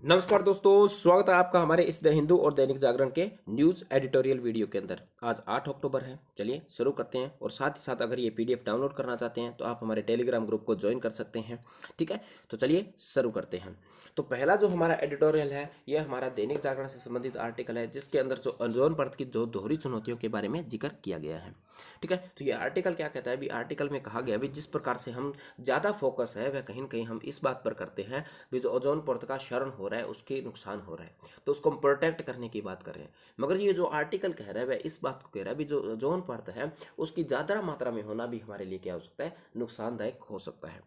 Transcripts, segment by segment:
नमस्कार दोस्तों, स्वागत है आपका हमारे इस द हिंदू और दैनिक जागरण के न्यूज़ एडिटोरियल वीडियो के अंदर। आज 8 अक्टूबर है। चलिए शुरू करते हैं। और साथ ही साथ अगर ये पीडीएफ डाउनलोड करना चाहते हैं तो आप हमारे टेलीग्राम ग्रुप को ज्वाइन कर सकते हैं। ठीक है, तो चलिए शुरू करते हैं। तो पहला जो हमारा एडिटोरियल है यह हमारा दैनिक जागरण से संबंधित आर्टिकल है, जिसके अंदर जो ओजोन परत की जो दोहरी चुनौतियों के बारे में जिक्र किया गया है। ठीक है, तो ये आर्टिकल क्या कहता है? अभी आर्टिकल में कहा गया भी जिस प्रकार से हम ज़्यादा फोकस है वह कहीं ना कहीं हम इस बात पर करते हैं भी जो ओजोन परत का क्षरण हो रहा है उसके नुकसान हो रहा है, तो उसको हम प्रोटेक्ट करने की बात कर रहे हैं। मगर ये जो आर्टिकल कह रहा है वह इस बात को कह रहा है भी जो ओजोन परत है उसकी ज़्यादा मात्रा में होना भी हमारे लिए क्या हो सकता है? नुकसानदायक हो सकता है।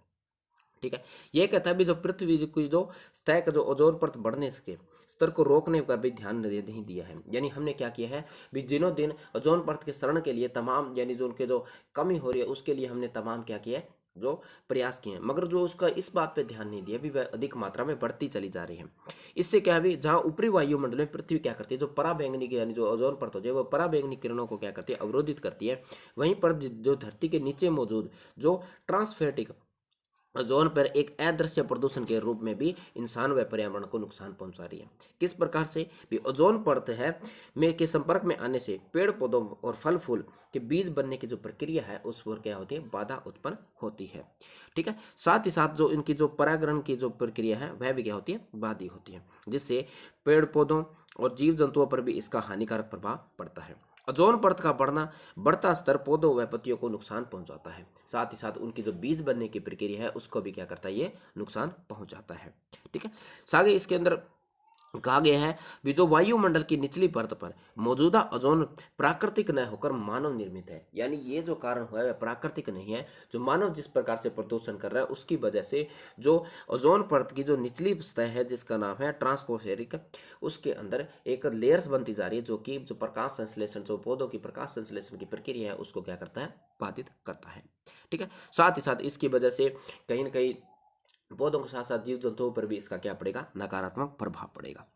ठीक है, ये कहता है भी जो पृथ्वी की जो सतह का जो ओजोन परत बढ़ने के स्तर को रोकने का भी ध्यान नहीं दिया है। यानी हमने क्या किया है भी दिनों दिन ओजोन परत के क्षरण के लिए तमाम यानी जो उनके जो कमी हो रही है उसके लिए हमने तमाम क्या किया है? जो प्रयास किए हैं, मगर जो उसका इस बात पे ध्यान नहीं दिया भी वह अधिक मात्रा में बढ़ती चली जा रही है। इससे क्या है भी जहाँ ऊपरी वायुमंडल में पृथ्वी क्या करती है, जो पराबैंगनी यानी जो ओजोन परत हो जाए वो पराबैंगनी किरणों को क्या करती है? अवरोधित करती है। वहीं पर जो धरती के नीचे मौजूद जो ट्रांसफेटिक ओजोन पर एक अदृश्य प्रदूषण के रूप में भी इंसान व पर्यावरण को नुकसान पहुंचा रही है। किस प्रकार से भी ओजोन परत है में के संपर्क में आने से पेड़ पौधों और फल फूल के बीज बनने की जो प्रक्रिया है उस पर क्या होती है? बाधा उत्पन्न होती है। ठीक है, साथ ही साथ जो इनकी जो परागण की जो प्रक्रिया है वह भी क्या होती है? बाधित होती है, जिससे पेड़ पौधों और जीव जंतुओं पर भी इसका हानिकारक प्रभाव पड़ता है। ओजोन परत का बढ़ता स्तर पौधों व पत्तियों को नुकसान पहुंचाता है। साथ ही साथ उनकी जो बीज बनने की प्रक्रिया है उसको भी क्या करता है? ये नुकसान पहुंचाता है। ठीक है, आगे इसके अंदर कहा गया है भी जो वायुमंडल की निचली परत पर मौजूदा ओजोन प्राकृतिक न होकर मानव निर्मित है। यानी ये जो कारण हुआ है वह प्राकृतिक नहीं है, जो मानव जिस प्रकार से प्रदूषण कर रहा है उसकी वजह से जो ओजोन परत की जो निचली सतह है जिसका नाम है ट्रांसपोस्फेरिक, उसके अंदर एक लेयर्स बनती जा रही है जो कि जो प्रकाश संश्लेषण जो पौधों की प्रकाश संश्लेषण की प्रक्रिया है उसको क्या करता है? बाधित करता है। ठीक है, साथ ही साथ इसकी वजह से कहीं ना कहीं पौधों के साथ साथ जीव जंतुओं पर भी इसका क्या पड़ेगा? नकारात्मक प्रभाव पड़ेगा।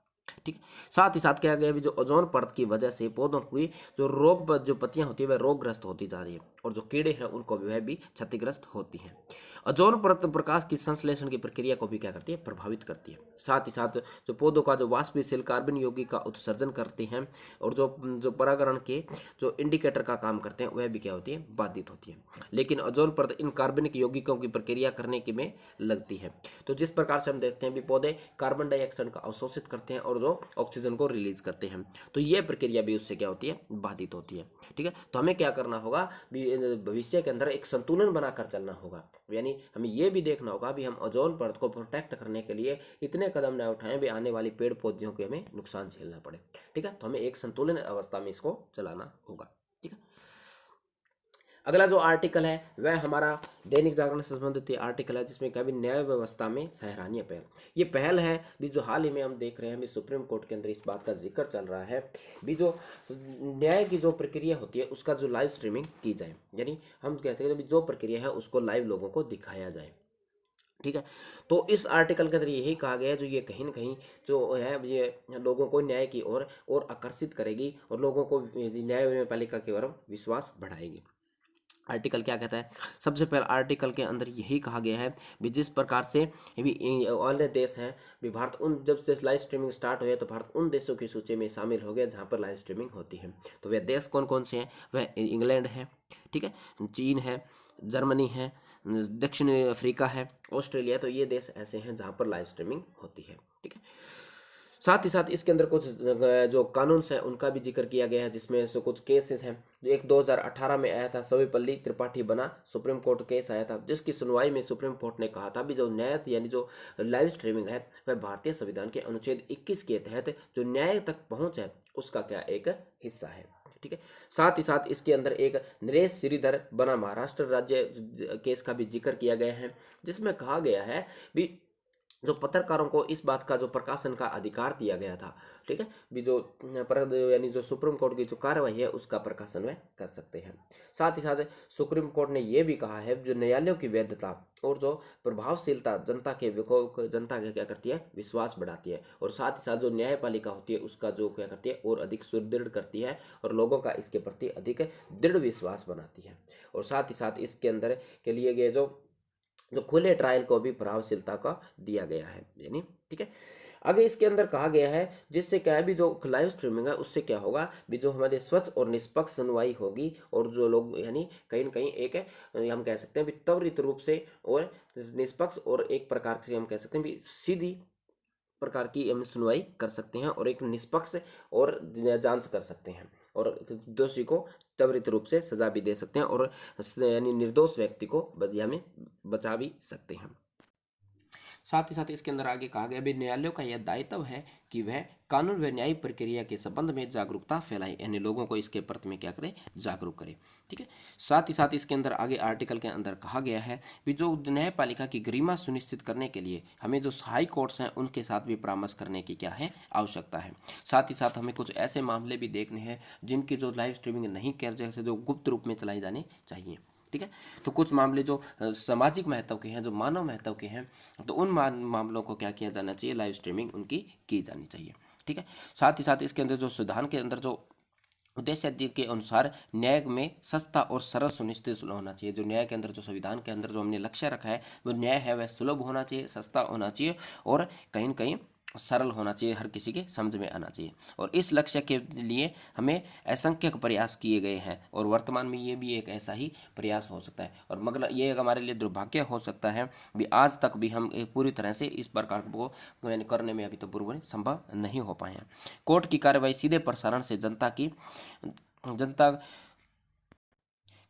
ठीक है, साथ ही साथ क्या गया भी जो ओजोन परत की वजह से पौधों की जो जो पत्तियां होती है वह रोगग्रस्त होती जा रही है, और जो कीड़े हैं उनको वह भी क्षतिग्रस्त होती हैं। ओजोन परत प्रकाश की संश्लेषण की प्रक्रिया को भी क्या करती है? प्रभावित करती है। साथ ही साथ जो पौधों का जो वाष्पशील कार्बन यौगिक का उत्सर्जन करती हैं, और जो जो परागण के जो इंडिकेटर का काम करते हैं वह भी क्या होती है? बाधित होती है। लेकिन ओजोन परत इन कार्बनिक यौगिकों की प्रक्रिया करने की में लगती है। तो जिस प्रकार से हम देखते हैं भी पौधे कार्बन डाइऑक्साइड का अवशोषित करते हैं और जो ऑक्सीजन को रिलीज करते हैं, तो ये प्रक्रिया भी उससे क्या होती है? बाधित होती है। ठीक है, तो हमें क्या करना होगा भी भविष्य के अंदर एक संतुलन बनाकर चलना होगा। यानी हमें ये भी देखना होगा भी हम ओजोन परत को प्रोटेक्ट करने के लिए इतने कदम न उठाएं भी आने वाली पेड़ पौधों के हमें नुकसान झेलना पड़े। ठीक है, तो हमें एक संतुलन अवस्था में इसको चलाना होगा। ठीक है, अगला जो आर्टिकल है वह हमारा दैनिक जागरण से संबंधित आर्टिकल है, जिसमें क्या भी न्याय व्यवस्था में सराहनीय पहल। ये पहल है भी जो हाल ही में हम देख रहे हैं भी सुप्रीम कोर्ट के अंदर इस बात का जिक्र चल रहा है भी जो न्याय की जो प्रक्रिया होती है उसका जो लाइव स्ट्रीमिंग की जाए। यानी हम कहते हैं भी जो प्रक्रिया है उसको लाइव लोगों को दिखाया जाए। ठीक है, तो इस आर्टिकल के अंदर यही कहा गया है जो ये कहीं ना कहीं जो है ये लोगों को न्याय की ओर और आकर्षित करेगी और लोगों को न्यायपालिका की ओर विश्वास बढ़ाएगी। आर्टिकल क्या कहता है? सबसे पहले आर्टिकल के अंदर यही कहा गया है भी जिस प्रकार से भी अन्य देश हैं भी भारत उन जब से लाइव स्ट्रीमिंग स्टार्ट हुई है तो भारत उन देशों की सूची में शामिल हो गया जहां पर लाइव स्ट्रीमिंग होती है। तो वह देश कौन कौन से हैं? वह इंग्लैंड है, ठीक है, चीन है, जर्मनी है, दक्षिण अफ्रीका है, ऑस्ट्रेलिया। तो ये देश ऐसे हैं जहां पर लाइव स्ट्रीमिंग होती है। ठीक है, साथ ही साथ इसके अंदर कुछ जो कानून है उनका भी जिक्र किया गया है, जिसमें से कुछ केसेस हैं। जो एक 2018 में आया था, सर्वपल्ली त्रिपाठी बना सुप्रीम कोर्ट केस आया था, जिसकी सुनवाई में सुप्रीम कोर्ट ने कहा था भी जो न्याय यानी जो लाइव स्ट्रीमिंग है वह भारतीय संविधान के अनुच्छेद 21 के तहत जो न्याय तक पहुंच है उसका क्या एक हिस्सा है। ठीक है, साथ ही साथ इसके अंदर एक नरेश श्रीधर बना महाराष्ट्र राज्य केस का भी जिक्र किया गया है, जिसमें कहा गया है भी जो पत्रकारों को इस बात का जो प्रकाशन का अधिकार दिया गया था। ठीक है, भी जो यानी जो सुप्रीम कोर्ट की जो कार्रवाई है उसका प्रकाशन वह कर सकते हैं। साथ ही साथ सुप्रीम कोर्ट ने यह भी कहा है जो न्यायालयों की वैधता और जो प्रभावशीलता जनता के क्या करती है? विश्वास बढ़ाती है, और साथ ही साथ जो न्यायपालिका होती है उसका जो क्या करती है? और अधिक सुदृढ़ करती है और लोगों का इसके प्रति अधिक दृढ़ विश्वास बनाती है। और साथ ही साथ इसके अंदर के लिए गए जो खुले ट्रायल को भी प्रभावशीलता का दिया गया है। यानी ठीक है, आगे इसके अंदर कहा गया है जिससे क्या है भी जो लाइव स्ट्रीमिंग है उससे क्या होगा भी जो हमारे स्वच्छ और निष्पक्ष सुनवाई होगी और जो लोग यानी कहीं ना कहीं एक हम कह सकते हैं भी त्वरित रूप से और निष्पक्ष और एक प्रकार से हम कह सकते हैं भी सीधी प्रकार की हम सुनवाई कर सकते हैं और एक निष्पक्ष और जांच कर सकते हैं और दोषी को त्वरित रूप से सजा भी दे सकते हैं और यानी निर्दोष व्यक्ति को बदिया में बचा भी सकते हैं। साथ ही साथ इसके अंदर आगे कहा गया भी न्यायालयों का यह दायित्व है कि वह कानून व न्यायिक प्रक्रिया के संबंध में जागरूकता फैलाए, यानी लोगों को इसके प्रति में क्या करे, जागरूक करे। ठीक है। साथ ही साथ इसके अंदर आगे आर्टिकल के अंदर कहा गया है भी जो न्यायपालिका की गरिमा सुनिश्चित करने के लिए हमें जो हाई कोर्ट्स हैं उनके साथ भी परामर्श करने की क्या है, आवश्यकता है। साथ ही साथ हमें कुछ ऐसे मामले भी देखने हैं जिनकी जो लाइव स्ट्रीमिंग नहीं कर जैसे जो गुप्त रूप में चलाई जानी चाहिए। ठीक है। तो कुछ मामले जो सामाजिक महत्व के हैं, जो मानव महत्व के हैं, तो उन मामलों को क्या किया जाना चाहिए, लाइव स्ट्रीमिंग उनकी की जानी चाहिए। ठीक है। साथ ही साथ इसके अंदर जो संविधान के अंदर जो उद्देश्य के अनुसार न्याय में सस्ता और सरल सुनिश्चित होना चाहिए। जो न्याय के अंदर जो संविधान के अंदर जो हमने लक्ष्य रखा है वो न्याय है वह सुलभ होना चाहिए, सस्ता होना चाहिए और कहीं न कहीं सरल होना चाहिए, हर किसी के समझ में आना चाहिए। और इस लक्ष्य के लिए हमें असंख्यक प्रयास किए गए हैं और वर्तमान में ये भी एक ऐसा ही प्रयास हो सकता है। और मगर ये हमारे लिए दुर्भाग्य हो सकता है भी आज तक भी हम पूरी तरह से इस प्रकार को करने में अभी तो पूर्व संभव नहीं हो पाए हैं। कोर्ट की कार्रवाई सीधे प्रसारण से जनता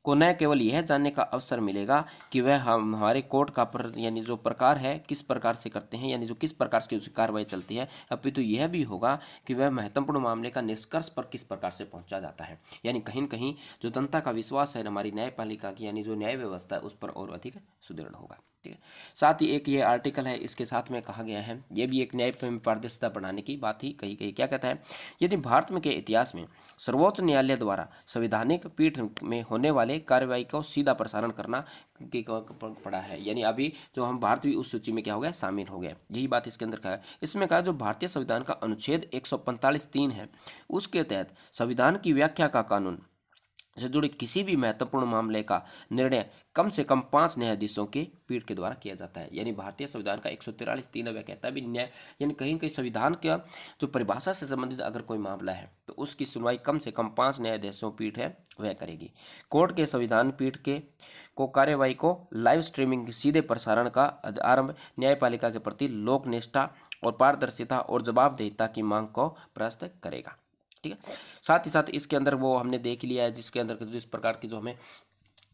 को न केवल यह जानने का अवसर मिलेगा कि वह हमारे कोर्ट का यानी जो प्रकार है किस प्रकार से करते हैं, यानी जो किस प्रकार से उसकी कार्रवाई चलती है, अपितु यह भी होगा कि वह महत्वपूर्ण मामले का निष्कर्ष पर किस प्रकार से पहुंचा जाता है। यानी कहीं न कहीं जो जनता का विश्वास है हमारी न्यायपालिका की, यानी जो न्याय व्यवस्था है, उस पर और अधिक सुदृढ़ होगा। ठीक है। साथ ही एक ये आर्टिकल है, इसके साथ में कहा गया है, ये भी एक न्याय में पारदर्शिता बढ़ाने की बात ही कही गई। क्या कहता है, यदि भारत में के इतिहास में सर्वोच्च न्यायालय द्वारा संवैधानिक पीठ में होने वाले कार्रवाई को सीधा प्रसारण करना पड़ा है, यानी अभी जो हम भारत भी उस सूची में क्या हो गया, शामिल हो गया। यही बात इसके अंदर कहा है। इसमें कहा जो भारतीय संविधान का अनुच्छेद 145(3) है, उसके तहत संविधान की व्याख्या का कानून से जुड़े किसी भी महत्वपूर्ण मामले का निर्णय कम से कम 5 न्यायाधीशों की पीठ के द्वारा किया जाता है। यानी भारतीय संविधान का 143(3) वह कहता है भी न्याय, यानी कहीं कहीं संविधान का जो परिभाषा से संबंधित अगर कोई मामला है तो उसकी सुनवाई कम से कम 5 न्यायाधीशों पीठ है वह करेगी। कोर्ट के संविधान पीठ के को कार्यवाही को लाइव स्ट्रीमिंग सीधे प्रसारण का आरंभ न्यायपालिका के प्रति लोकनिष्ठा और पारदर्शिता और जवाबदेहिता की मांग को प्रस्तुत करेगा। ठीक है। साथ ही साथ इसके अंदर वो हमने देख लिया है जिसके अंदर जिस प्रकार की जो हमें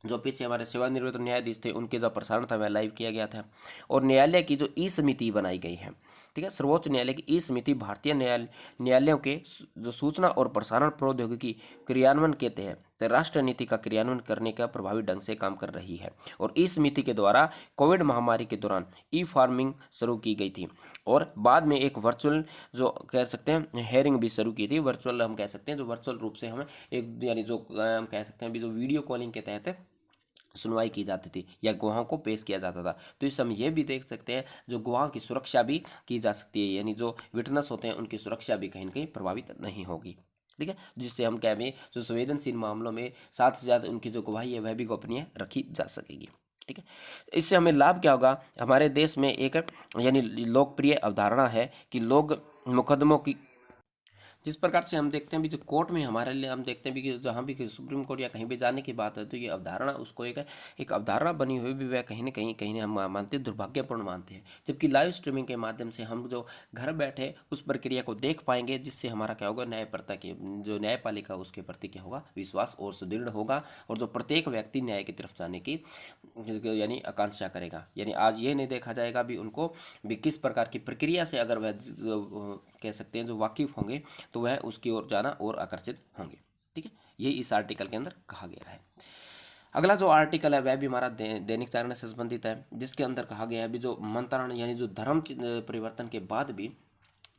जो पीछे हमारे सेवानिवृत्त न्यायाधीश थे उनके जो प्रसारण था वह लाइव किया गया था। और न्यायालय की जो ई समिति बनाई गई है, ठीक है, सर्वोच्च न्यायालय की ई समिति भारतीय न्यायालयों के जो सूचना और प्रसारण प्रौद्योगिकी क्रियान्वयन के तहत राष्ट्रीय नीति का क्रियान्वयन करने का प्रभावी ढंग से काम कर रही है। और ई समिति के द्वारा कोविड महामारी के दौरान ई फार्मिंग शुरू की गई थी और बाद में एक वर्चुअल जो कह सकते हैं हेयरिंग भी शुरू की थी। वर्चुअल हम कह सकते हैं जो वर्चुअल रूप से हमें एक यानी जो हम कह सकते हैं भी जो वीडियो कॉलिंग के तहत सुनवाई की जाती थी या गवाहों को पेश किया जाता था। तो इस हम ये भी देख सकते हैं जो गवाह की सुरक्षा भी की जा सकती है, यानी जो विटनेस होते हैं उनकी सुरक्षा भी कहीं ना कहीं प्रभावित नहीं होगी। ठीक है। जिससे हम क्या में जो संवेदनशील मामलों में साथ से ज़्यादा उनकी जो गवाही है वह भी गोपनीय रखी जा सकेगी। ठीक है। इससे हमें लाभ क्या होगा, हमारे देश में एक यानी लोकप्रिय अवधारणा है कि लोग मुकदमों की जिस प्रकार से हम देखते हैं भी जो कोर्ट में हमारे लिए हम देखते हैं भी कि जहाँ भी सुप्रीम कोर्ट या कहीं भी जाने की बात है तो ये अवधारणा उसको एक अवधारणा बनी हुई भी वह कहीं ना हम मानते हैं, दुर्भाग्यपूर्ण मानते हैं। जबकि लाइव स्ट्रीमिंग के माध्यम से हम जो घर बैठे उस प्रक्रिया को देख पाएंगे जिससे हमारा क्या होगा, न्यायपालिका की जो न्यायपालिका उसके प्रति क्या होगा, विश्वास और सुदृढ़ होगा और जो प्रत्येक व्यक्ति न्याय की तरफ जाने की यानी आकांक्षा करेगा। यानी आज ये नहीं देखा जाएगा भी उनको भी किस प्रकार की प्रक्रिया से अगर वह कह सकते हैं जो वाकिफ होंगे तो वह उसकी ओर जाना और आकर्षित होंगे। ठीक है। यही इस आर्टिकल के अंदर कहा गया है। अगला जो आर्टिकल है वह भी हमारा दैनिक जागरण से संबंधित है, जिसके अंदर कहा गया है भी जो मंत्रण यानी जो धर्म परिवर्तन के बाद भी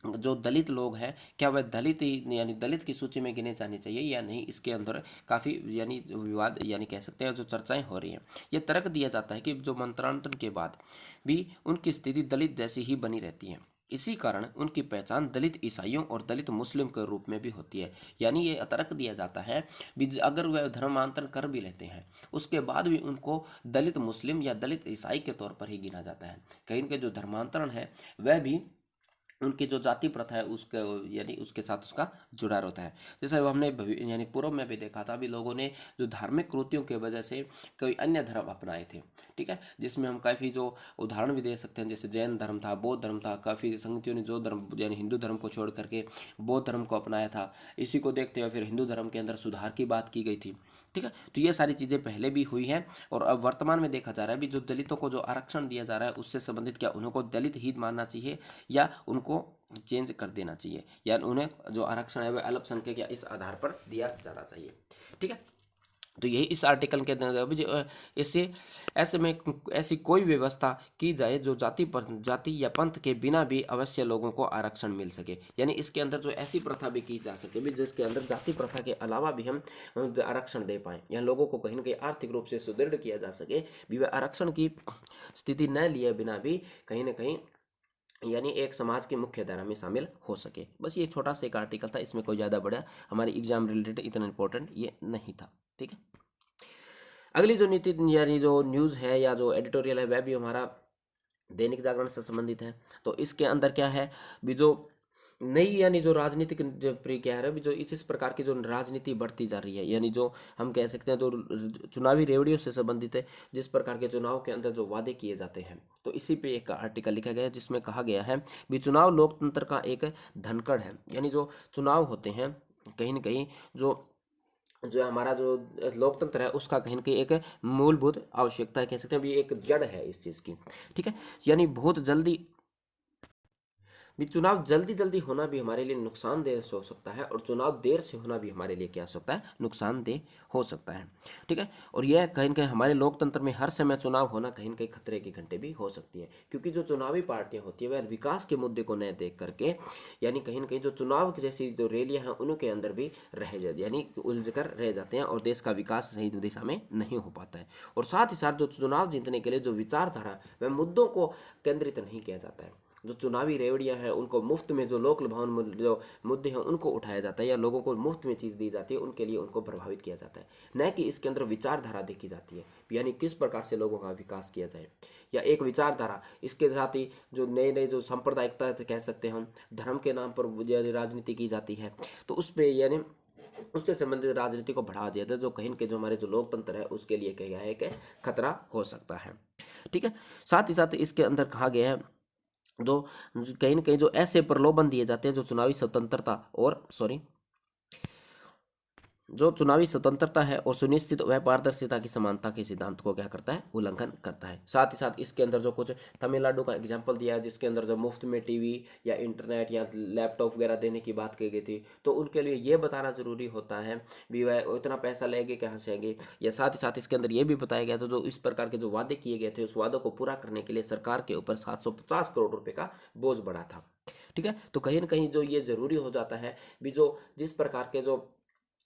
जो दलित लोग हैं क्या वह दलित यानी दलित की सूची में गिने जाने चाहिए या नहीं, इसके अंदर काफ़ी यानी विवाद यानी कह सकते हैं जो चर्चाएं हो रही हैं। ये तर्क दिया जाता है कि जो मंत्रांतरण के बाद भी उनकी स्थिति दलित जैसी ही बनी रहती है, इसी कारण उनकी पहचान दलित ईसाइयों और दलित मुस्लिम के रूप में भी होती है। यानी ये तर्क दिया जाता है भी अगर वह धर्मांतरण कर भी लेते हैं उसके बाद भी उनको दलित मुस्लिम या दलित ईसाई के तौर पर ही गिना जाता है। कहीं के जो धर्मांतरण है वह भी उनकी जो जाति प्रथा है उसके यानी उसके साथ उसका जुड़ा रहता है। जैसे अब हमने यानी पूर्व में भी देखा था, अभी लोगों ने जो धार्मिक कृतियों की वजह से कोई अन्य धर्म अपनाए थे, ठीक है, जिसमें हम काफ़ी जो उदाहरण भी दे सकते हैं, जैसे जैन धर्म था, बौद्ध धर्म था, काफ़ी संगतियों ने जो धर्म यानी हिंदू धर्म को छोड़ करके बौद्ध धर्म को अपनाया था। इसी को देखते हुए फिर हिंदू धर्म के अंदर सुधार की बात की गई थी, ठीक है। तो ये सारी चीज़ें पहले भी हुई हैं और अब वर्तमान में देखा जा रहा है भी जो दलितों को जो आरक्षण दिया जा रहा है उससे संबंधित क्या उनको दलित ही मानना चाहिए या उनको चेंज कर देना चाहिए, या उन्हें जो आरक्षण है वह अल्पसंख्यक या इस आधार पर दिया जाना चाहिए, ठीक है। तो यही इस आर्टिकल के अंदर अभी इससे ऐसे में ऐसी कोई व्यवस्था की जाए जो जाति या पंथ के बिना भी अवश्य लोगों को आरक्षण मिल सके, यानी इसके अंदर जो ऐसी प्रथा भी की जा सके भी जिसके अंदर जाति प्रथा के अलावा भी हम आरक्षण दे पाएँ, या लोगों को कहीं ना कहीं आर्थिक रूप से सुदृढ़ किया जा सके भी वह आरक्षण की स्थिति न लिए बिना भी कहीं ना कहीं यानी एक समाज की मुख्य धारा में शामिल हो सके। बस ये छोटा सा एक आर्टिकल था, इसमें कोई ज़्यादा बड़ा हमारी एग्जाम रिलेटेड इतना इंपॉर्टेंट ये नहीं था, ठीक है। अगली जो नीति यानी जो न्यूज़ है या जो एडिटोरियल है वह भी हमारा दैनिक जागरण से संबंधित है। तो इसके अंदर क्या है भी जो नई यानी जो राजनीतिक क्या है भी जो इस प्रकार की जो राजनीति बढ़ती जा रही है, यानी जो हम कह सकते हैं जो चुनावी रेवड़ियों से संबंधित है, जिस प्रकार के चुनाव के अंदर जो वादे किए जाते हैं, तो इसी पे एक आर्टिकल लिखा गया है जिसमें कहा गया है भी चुनाव लोकतंत्र का एक धनकड़ है, यानी जो चुनाव होते हैं कहीं ना कहीं जो जो हमारा जो लोकतंत्र है उसका कहीं ना कहीं एक मूलभूत आवश्यकता है, कह सकते हैं भी एक जड़ है इस चीज़ की, ठीक है। यानी बहुत जल्दी भी चुनाव जल्दी जल्दी होना भी हमारे लिए नुकसानदेह हो सकता है और चुनाव देर से होना भी हमारे लिए क्या हो सकता है, नुकसानदेह हो सकता है, ठीक है। और यह कहीं न कहीं हमारे लोकतंत्र में हर समय चुनाव होना कहीं न कहीं खतरे की घंटे भी हो सकती है, क्योंकि जो चुनावी पार्टियां होती है वह विकास के मुद्दे को न देख करके यानी कहीं न कहीं जो चुनाव की जैसी जो रैलियां हैं उनके अंदर भी रह जाती यानी उलझ कर रह जाते हैं और देश का विकास सही दिशा में नहीं हो पाता है। और साथ ही साथ जो चुनाव जीतने के लिए जो विचारधारा वह मुद्दों को केंद्रित नहीं किया जाता है, जो चुनावी रेवड़ियां हैं उनको मुफ्त में जो लोक लुभावन जो मुद्दे हैं उनको उठाया जाता है या लोगों को मुफ्त में चीज़ दी जाती है उनके लिए उनको प्रभावित किया जाता है, न कि इसके अंदर विचारधारा देखी जाती है, यानी किस प्रकार से लोगों का विकास किया जाए या एक विचारधारा। इसके साथ ही जो नए नए जो सांप्रदायिकता कह सकते हैं हम, धर्म के नाम पर यानी राजनीति की जाती है, तो उस पर यानी उससे संबंधित राजनीति को बढ़ा दिया था, जो कहीं के जो हमारे जो लोकतंत्र है उसके लिए क्या है कि खतरा हो सकता है, ठीक है। साथ ही साथ इसके अंदर कहा गया है जो कहीं न कहीं जो ऐसे प्रलोभन दिए जाते हैं जो चुनावी स्वतंत्रता और जो चुनावी स्वतंत्रता है और सुनिश्चित वह पारदर्शिता की समानता के सिद्धांत को क्या करता है, उल्लंघन करता है। साथ ही साथ इसके अंदर जो कुछ तमिलनाडु का एग्जाम्पल दिया है जिसके अंदर जो मुफ्त में टीवी या इंटरनेट या लैपटॉप वगैरह देने की बात की गई थी, तो उनके लिए ये बताना जरूरी होता है भी वह इतना पैसा लेंगे कहाँ से आएंगे, या साथ ही साथ इसके अंदर ये भी बताया गया था जो इस प्रकार के जो वादे किए गए थे उस वादों को पूरा करने के लिए सरकार के ऊपर 750 करोड़ रुपए का बोझ बढ़ा था, ठीक है। तो कहीं ना कहीं जो ये जरूरी हो जाता है भी जो जिस प्रकार के जो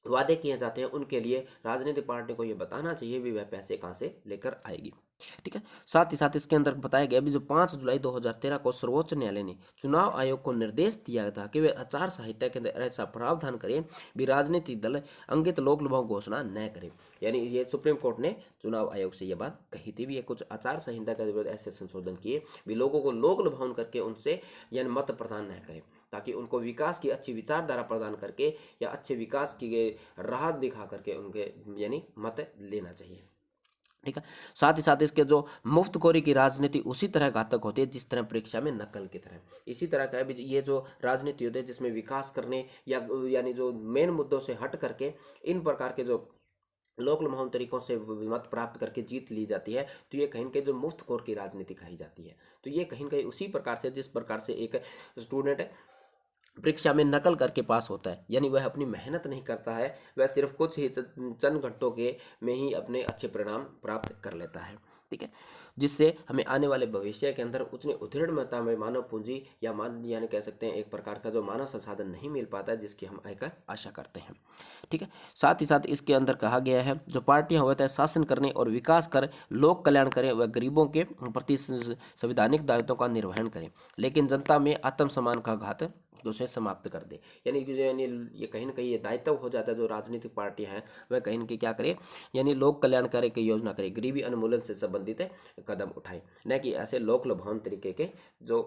वादे किए जाते हैं उनके लिए राजनीतिक पार्टी को ये बताना चाहिए भी वह पैसे कहाँ से लेकर आएगी, ठीक है। साथ ही साथ इसके अंदर बताया गया भी जो 5 जुलाई 2013 को सर्वोच्च न्यायालय ने चुनाव आयोग को निर्देश दिया था कि वे आचार संहिता के अंदर ऐसा प्रावधान करें भी राजनीतिक दल अंगित लोक लुभाऊ घोषणा न करें, यानी ये सुप्रीम कोर्ट ने चुनाव आयोग से ये बात कही थी भी ये कुछ आचार संहिता के ऐसे संशोधन किए भी लोगों को लोक लुभावन करके उनसे यानी मत प्रदान न करें, ताकि उनको विकास की अच्छी विचारधारा प्रदान करके या अच्छे विकास की राह दिखा करके उनके यानी मत लेना चाहिए, ठीक है। साथ ही साथ इसके जो मुफ्तखोरी की राजनीति उसी तरह घातक होती है जिस तरह परीक्षा में नकल की तरह, इसी तरह का है भी ये जो राजनीति होती है जिसमें विकास करने या यानी जो मेन मुद्दों से हट करके इन प्रकार के जो लोक लुभावन तरीकों से मत प्राप्त करके जीत ली जाती है, तो ये कहीं न कहीं जो मुफ्तखोर की राजनीति कही जाती है। तो ये कहीं न कहीं उसी प्रकार से जिस प्रकार से एक स्टूडेंट परीक्षा में नकल करके पास होता है, यानी वह अपनी मेहनत नहीं करता है, वह सिर्फ कुछ ही चंद घंटों के में ही अपने अच्छे परिणाम प्राप्त कर लेता है, ठीक है। जिससे हमें आने वाले भविष्य के अंदर उतनी उधेड़ मात्रा में मानव पूंजी या मान यानी कह सकते हैं एक प्रकार का जो मानव संसाधन नहीं मिल पाता है जिसकी हम आशा करते हैं, ठीक है। साथ ही साथ इसके अंदर कहा गया है जो पार्टियां होता है शासन करने और विकास कर लोक कल्याण करें व गरीबों के प्रति संवैधानिक दायित्वों का निर्वहन करें, लेकिन जनता में आत्मसम्मान का घात उसे समाप्त कर दे, यानी ये कहीं ना कहीं ये दायित्व हो जाता है जो राजनीतिक पार्टियां हैं वह कहीं ना कहीं क्या करे यानी लोक कल्याणकारी की योजना करे, गरीबी उन्मूलन से संबंधित कदम उठाए, न कि ऐसे लोक लुभावन तरीके के जो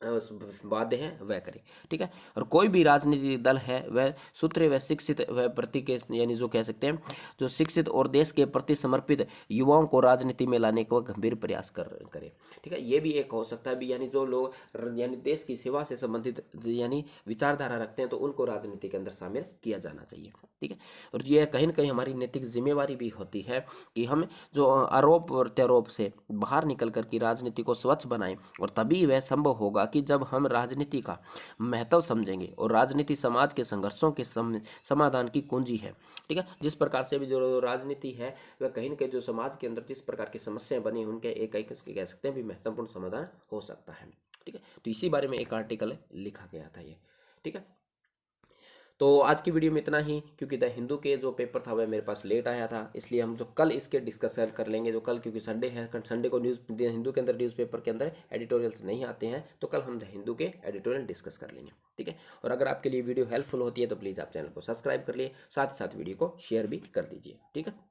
बाध्य हैं वह करे। ठीक है। और कोई भी राजनीतिक दल है वह सूत्रे व शिक्षित व प्रति के यानी जो कह सकते हैं जो शिक्षित और देश के प्रति समर्पित युवाओं को राजनीति में लाने का गंभीर प्रयास करे। ठीक है। ये भी एक हो सकता है भी, यानी जो लोग यानी देश की सेवा से संबंधित यानी विचारधारा रखते हैं तो उनको राजनीति के अंदर शामिल किया जाना चाहिए। ठीक है। और ये कहीं ना कहीं हमारी नैतिक जिम्मेवारी भी होती है कि हम जो आरोप प्रत्यारोप से बाहर निकल कर की राजनीति को स्वच्छ बनाएं, और तभी वह संभव होगा कि जब हम राजनीति का महत्व समझेंगे। और राजनीति समाज के संघर्षों के समाधान की कुंजी है। ठीक है। जिस प्रकार से भी जो राजनीति है वह कहीं ना कहीं जो समाज के अंदर जिस प्रकार की समस्याएं बनी उनके एक कह सकते हैं भी महत्वपूर्ण समाधान हो सकता है। ठीक है। तो इसी बारे में एक आर्टिकल लिखा गया था ये। ठीक है। तो आज की वीडियो में इतना ही, क्योंकि द हिंदू के जो पेपर था वह मेरे पास लेट आया था, इसलिए हम जो कल इसके डिस्कस कर लेंगे। जो कल, क्योंकि संडे है, संडे को न्यूज़ द हिंदू के अंदर न्यूज़पेपर के अंदर एडिटोरियल्स नहीं आते हैं, तो कल हम द हिंदू के एडिटोरियल डिस्कस कर लेंगे। ठीक है। और अगर आपके लिए वीडियो हेल्पफुल होती है तो प्लीज़ आप चैनल को सब्सक्राइब कर लिए, साथ ही साथ वीडियो को शेयर भी कर दीजिए। ठीक है।